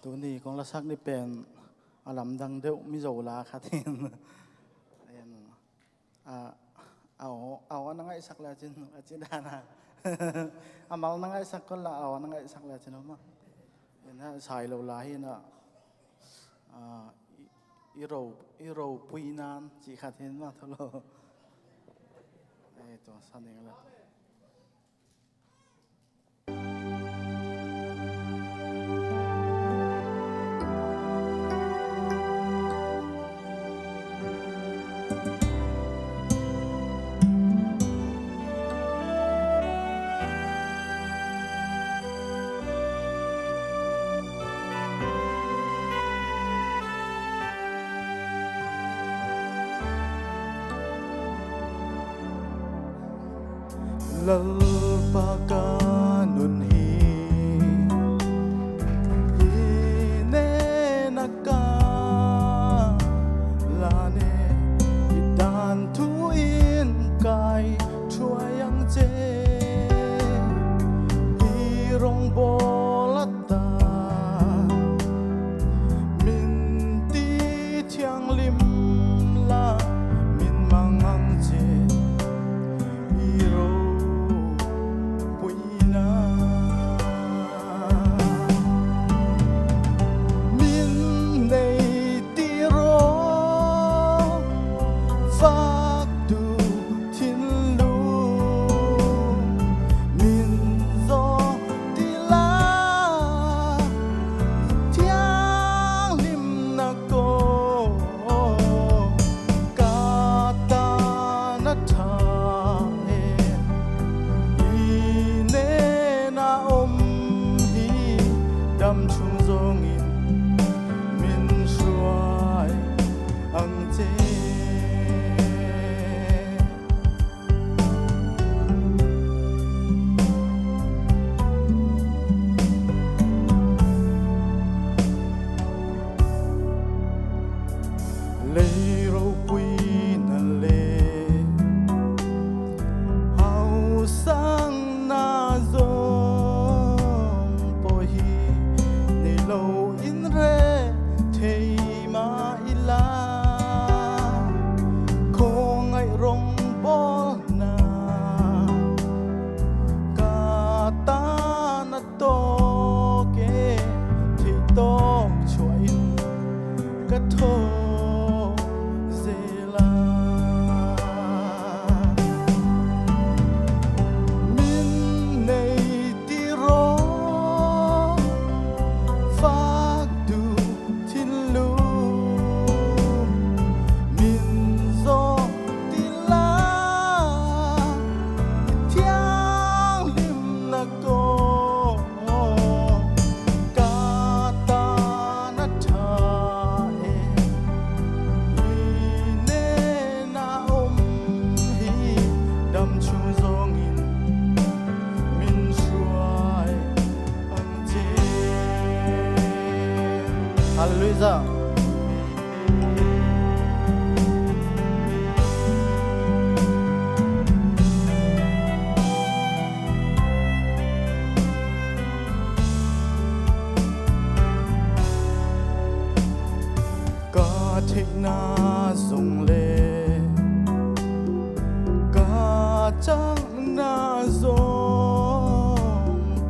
ตัวนี้ของละสักนี่เป็นอารมณ์ดังเดียวมิโซลาคาเทนเอานั่งไอ้สักแล้วจินจินดานะมานั่งไอ้สักคนละเอานั่งไอ้สักแล้วจินมานะสายเราลายนะอีโรปุยนานจีคาเทนมาทะเลตัวสันเองละLalpakanun hinenaka lane idan tuin kai chuayang je irong bolata min ti thiang lim la min mangang je iro Hallelujah. Có thích na dùng lệ, có chẳng na dùng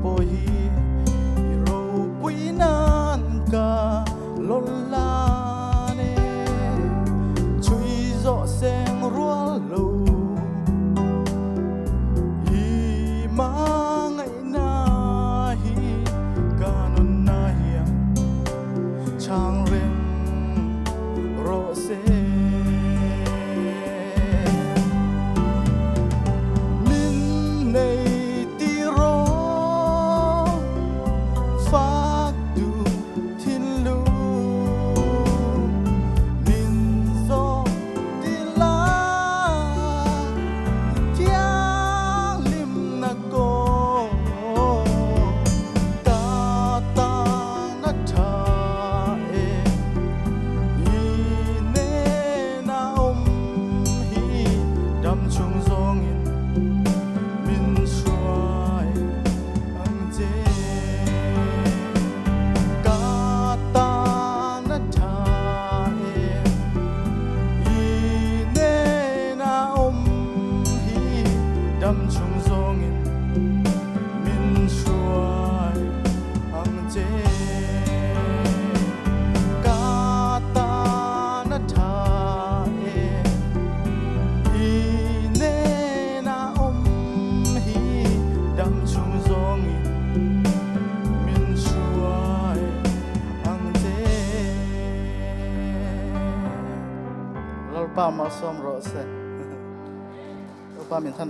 bồi rồi quý nan cả lola ne chui rõ sen rua lâu hi ma ngày na hi kanon na hiang chang ren ro se min nei chung zongin min shuai ang je ka ta na tha e hi ne na hi dam chung zongin min shuai ang je lal pa ma som ro se pa min than